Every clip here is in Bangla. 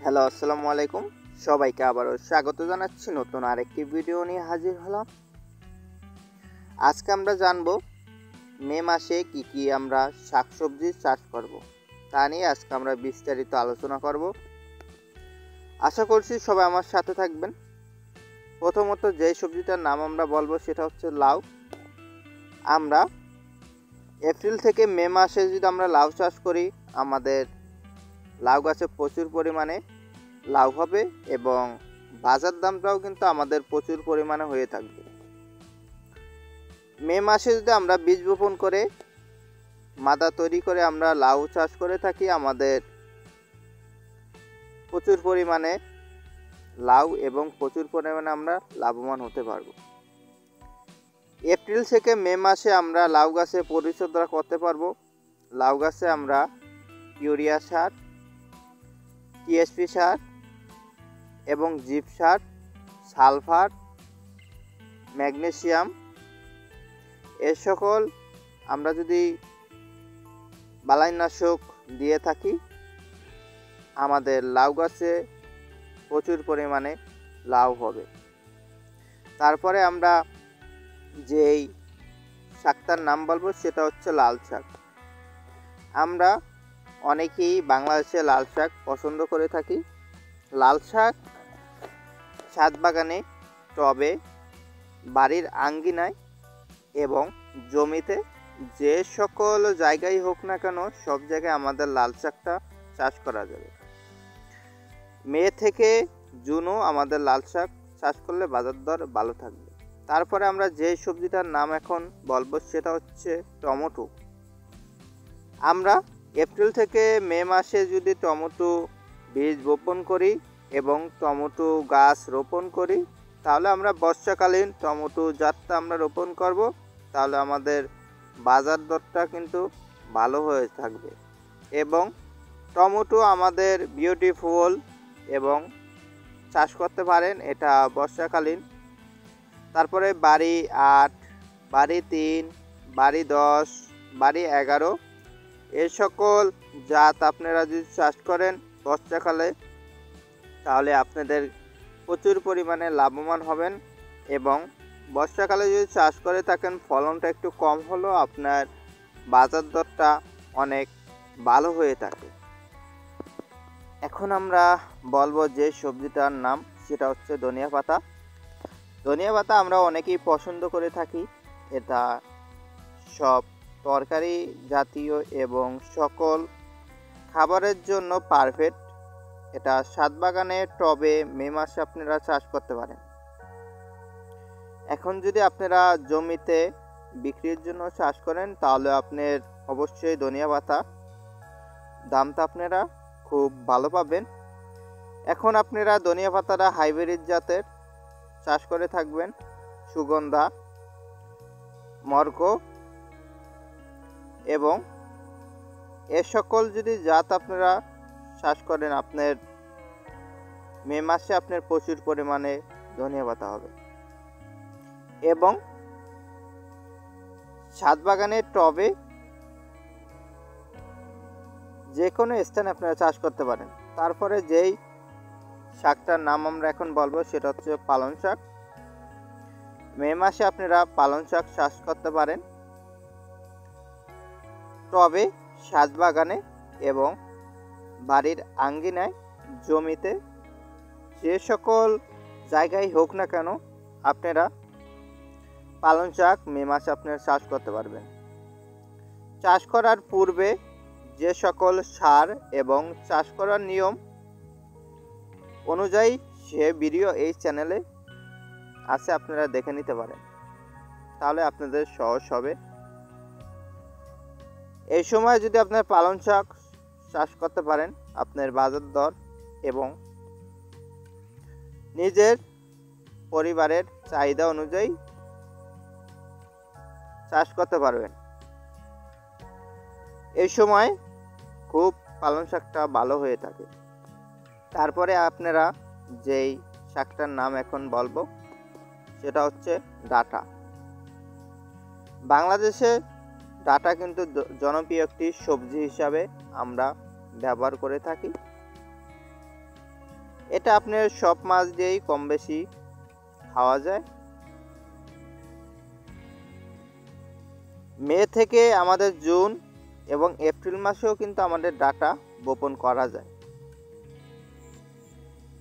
হ্যালো, আসসালামু আলাইকুম। সবাইকে আবারও স্বাগত জানাচ্ছি নতুন আরেকটি ভিডিও নিয়ে হাজির হলাম। আজকে আমরা জানব মে মাসে কি আমরা শাকসবজি চাষ করব, তা নিয়ে আজকে আমরা বিস্তারিত আলোচনা করব। আশা করছি সবাই আমার সাথে থাকবেন। প্রথমত যে সবজিটার নাম আমরা বলবো সেটা হচ্ছে লাউ। আমরা এপ্রিল থেকে মে মাসে যদি আমরা লাউ চাষ করি, আমাদের লাউ গাছে প্রচুর পরিমাণে লাভ হবে এবং বাজার দামটাও কিন্তু আমাদের প্রচুর পরিমাণে হয়ে থাকবে। মে মাসে যদি আমরা বীজ বপন করে মাদা তৈরি করে আমরা লাউ চাষ করে থাকি, আমাদের প্রচুর পরিমাণে লাউ এবং প্রচুর পরিমাণে আমরা লাভবান হতে পারব। এপ্রিল থেকে মে মাসে আমরা লাউ গাছে পরিচর্যা করতে পারবো। লাউ গাছে আমরা ইউরিয়া সার, টিএসপি সার এবং জিপ সার, সালফার, ম্যাগনেসিয়াম এ সকল আমরা যদি বালাইনাশক দিয়ে থাকি, আমাদের লাউ গাছে প্রচুর পরিমাণে লাউ হবে। তারপরে আমরা যেই শাকটার নাম বলবো সেটা হচ্ছে লাল শাক। আমরা অনেকেই বাংলাদেশে লাল শাক পছন্দ করে থাকি। লাল শাক ছাদ বাগানে, টবে, বাড়ির আঙ্গিনায় এবং জমিতে যে সকল জায়গায় হোক না কেন, সব জায়গায় আমাদের লাল শাকটা চাষ করা যাবে। মে থেকে জুনও আমাদের লাল শাক চাষ করলে বাজার দর ভালো থাকবে। তারপরে আমরা যে সবজিটার নাম এখন বলবো সেটা হচ্ছে টমেটো। আমরা এপ্রিল থেকে মে মাসে যদি টমেটো বীজ বপন করি এবং টমেটো গাছ রোপণ করি, তাহলে আমরা বর্ষাকালীন টমেটো জাতটা আমরা রোপণ করব। তাহলে আমাদের বাজার দরটা কিন্তু ভালো হয়ে থাকবে এবং টমেটো আমাদের বিউটিফুল এবং চাষ করতে পারেন, এটা বর্ষাকালীন। তারপরে বাড়ি 8, বাড়ি 3, বাড়ি 10, বাড়ি 11 এ সকল জাত আপনারা যদি চাষ করেন বর্ষাকালে, তাহলে আপনাদের প্রচুর পরিমাণে লাভবান হবেন এবং বর্ষাকালে যদি চাষ করে থাকেন ফলনটা একটু কম হলেও আপনার বাজার দরটা অনেক ভালো হয়ে থাকে। এখন আমরা বলবো যে সবজিটার নাম সেটা হচ্ছে ধনিয়া পাতা। ধনিয়া পাতা আমরা অনেকেই পছন্দ করে থাকি। এটা সব তরকারি জাতীয় এবং সকল খাবারের জন্য পারফেক্ট। এটা ছাদ বাগানে, টবে মে মাসে আপনারা চাষ করতে পারেন। এখন যদি আপনারা জমিতে বিক্রির জন্য চাষ করেন, তাহলে আপনার অবশ্যই ধনিয়া পাতা দামটা আপনারা খুব ভালো পাবেন। এখন আপনারা ধনিয়া পাতাটা হাইব্রিড জাতের চাষ করে থাকবেন, সুগন্ধা, মর্ক এবং এ সকল যদি জাত আপনারা চাষ করেন, আপনার মে মাসে আপনার প্রচুর পরিমাণে ধনিয়া পাতা হবে এবং ছাদ বাগানের টবে যে কোনো স্থানে আপনারা চাষ করতে পারেন। তারপরে যেই শাকটার নাম আমরা এখন বলবো সেটা হচ্ছে পালং শাক। মে মাসে আপনারা পালং শাক চাষ করতে পারেন টবে, ছাদ বাগানে এবং বাড়ির আঙ্গিনায়, জমিতে, যে সকল জায়গায় হোক না কেন আপনারা পালং শাক মে মাসে আপনারা চাষ করতে পারবেন। চাষ করার পূর্বে যে সকল সার এবং চাষ করার নিয়ম অনুযায়ী সে ভিডিও এই চ্যানেলে আছে, আপনারা দেখে নিতে পারেন, তাহলে আপনাদের সহজ হবে। এই সময় যদি আপনার পালং শাক চাষ করতে পারেন, আপনার বাজার দর এবং নিজের পরিবারের চাহিদা অনুযায়ী চাষ করতে পারবেন। এই সময় খুব পালং শাকটা ভালো হয়ে থাকে। তারপরে আপনারা যেই শাকটার নাম এখন বলবো সেটা হচ্ছে ডাঁটা। বাংলাদেশে ডাঁটা কিন্তু জনপ্রিয় একটি সবজি হিসাবে আমরা ব্যবহার করে থাকি এটা আপনার সব মাছ দিয়েই কম বেশি খাওয়া যায়। মে থেকে আমাদের জুন এবং এপ্রিল মাসেও কিন্তু আমাদের ডাঁটা বপন করা যায়।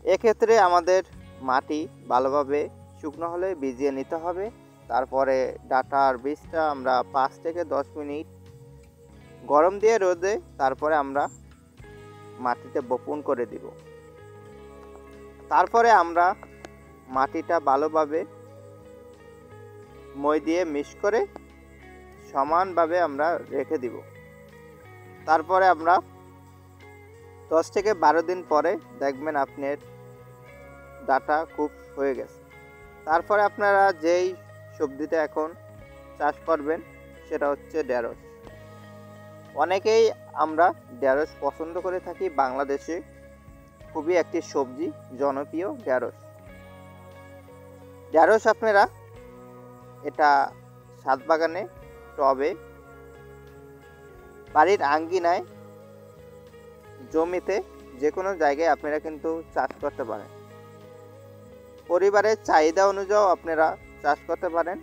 এক্ষেত্রে আমাদের মাটি ভালোভাবে শুকনো হলে ভিজিয়ে নিতে হবে। তারপরে ডাঁটার বীজটা আমরা 5 থেকে 10 মিনিট গরম দিয়ে রোদে তারপরে আমরা মাটিতে বপন করে দিব। তারপরে আমরা মাটিটা ভালোভাবে মই দিয়ে মিক্স করে সমানভাবে আমরা রেখে দিব। তারপরে আমরা 10 থেকে 12 দিন পরে দেখবেন আপনার ডাঁটা খুব হয়ে গেছে। তারপরে আপনারা যেই সবজিটা এখন চাষ করবেন সেটা হচ্ছে ঢেঁড়স। অনেকেই আমরা ঢেঁড়স পছন্দ করে থাকি। বাংলাদেশে খুবই একটি সবজি, জনপ্রিয় ঢেঁড়স। ঢেঁড়স আপনারা এটা ছাদ বাগানে, টবে, বাড়ির আঙ্গিনায়, জমিতে যে কোনো জায়গায় আপনারা কিন্তু চাষ করতে পারেন। পরিবারের চাহিদা অনুযায়ী আপনারা চাষ করতে পারেন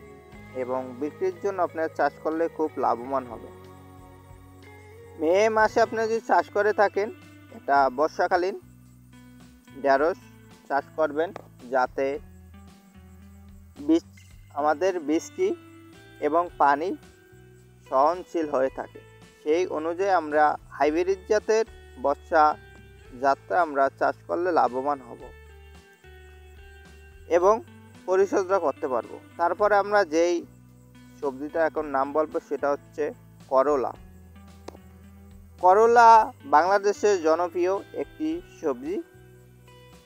এবং বিক্রির জন্য আপনারা চাষ করলে খুব লাভবান হবে। মে মাসে আপনি যদি চাষ করে থাকেন, এটা বর্ষাকালীন ঢেঁড়স চাষ করবেন যাতে আমাদের বৃষ্টি এবং পানি সহনশীল হয়ে থাকে। সেই অনুযায়ী আমরা হাইব্রিড জাতের বর্ষা জাতটা আমরা চাষ করলে লাভবান হব এবং পরিচর্যা করতে পারবো। তারপরে আমরা যেই সবজিটা এখন নাম বলবো সেটা হচ্ছে করলা। করলা বাংলাদেশের জনপ্রিয় একটি সবজি।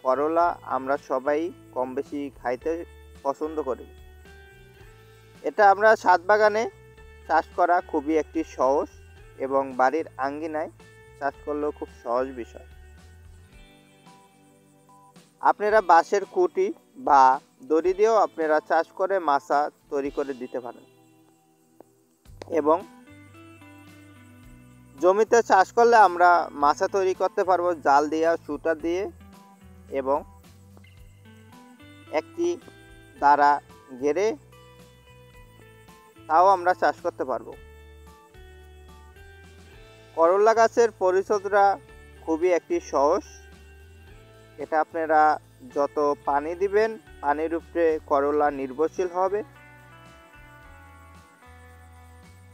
করলা আমরা সবাই কম বেশি খাইতে পছন্দ করি। এটা আমরা ছাদ বাগানে চাষ করা খুবই একটি সহজ এবং বাড়ির আঙ্গিনায় চাষ করলেও খুব সহজ বিষয়। আপনারা বাঁশের খুঁটি বা দড়ি দিয়েও আপনারা চাষ করে মাচা তৈরি করে দিতে পারেন এবং জমিতে চাষ করলে আমরা মাচা তৈরি করতে পারবো জাল দিয়ে, সুতা দিয়ে এবং একটি দ্বারা ঘেরে, তাও আমরা চাষ করতে পারবো। করলা গাছের পরিচর্যা খুবই একটি সহজ। এটা আপনারা যত পানি দিবেন পানির উপরে করলা নির্ভরশীল হবে।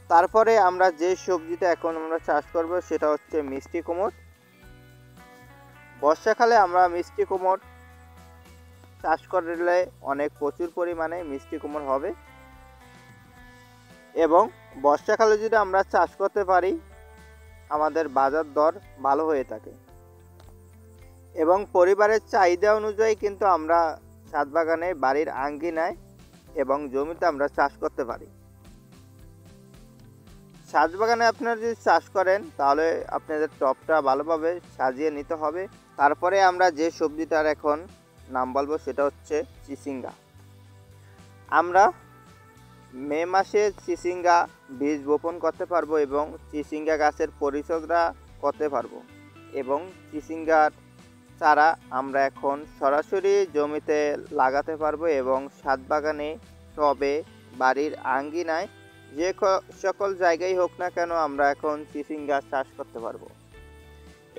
তারপরে আমরা যে সবজিটা এখন আমরা চাষ করব সেটা হচ্ছে মিষ্টি কুমড়। বর্ষাকালে আমরা মিষ্টি কুমড় চাষ করলে অনেক প্রচুর পরিমাণে মিষ্টি কুমড় হবে এবং বর্ষাকালে যদি আমরা চাষ করতে পারি আমাদের বাজার দর ভালো হয়ে থাকে এবং পরিবারের চাহিদা অনুযায়ী কিন্তু আমরা ছাদ বাগানে, বাড়ির আঙ্গিনায় এবং জমিতে আমরা চাষ করতে পারি। ছাদ বাগানে আপনারা যদি চাষ করেন তাহলে আপনাদের টবটা ভালোভাবে সাজিয়ে নিতে হবে। তারপরে আমরা যে সবজিটার এখন নাম বলবো সেটা হচ্ছে চিচিঙ্গা। আমরা মে মাসে চিচিঙ্গা বীজ বপন করতে পারবো এবং চিচিঙ্গা গাছের পরিচর্যা করতে পারবো এবং চিচিঙ্গার চারা আমরা এখন সরাসরি জমিতে লাগাতে পারবো এবং ছাদ বাগানে, টবে, বাড়ির আঙ্গিনায় যে সকল জায়গায় হোক না কেন আমরা এখন চিচিঙ্গা চাষ করতে পারবো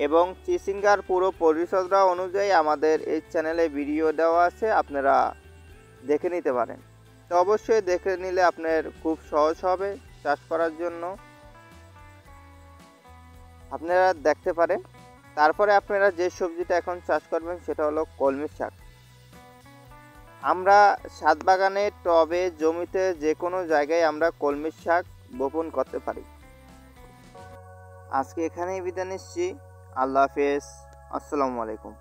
এবং চিচিঙ্গার পুরো পরিচর্যা অনুযায়ী আমাদের এই চ্যানেলে ভিডিও দেওয়া আছে, আপনারা দেখে নিতে পারেন। তো অবশ্যই দেখে নিলে আপনার খুব সহজ হবে চাষ করার জন্য, আপনারা দেখতে পারেন। তারপরে আপনারা যে সবজিটা এখন চাষ করবেন সেটা হলো কলমি শাক। আমরা ছাদ বাগানে, টবে, জমিতে যে কোনো জায়গায় আমরা কলমি শাক বপন করতে পারি। আজকে এখানেই বিদায় নিচ্ছি। আল্লাহ হাফেজ। আসসালামু আলাইকুম।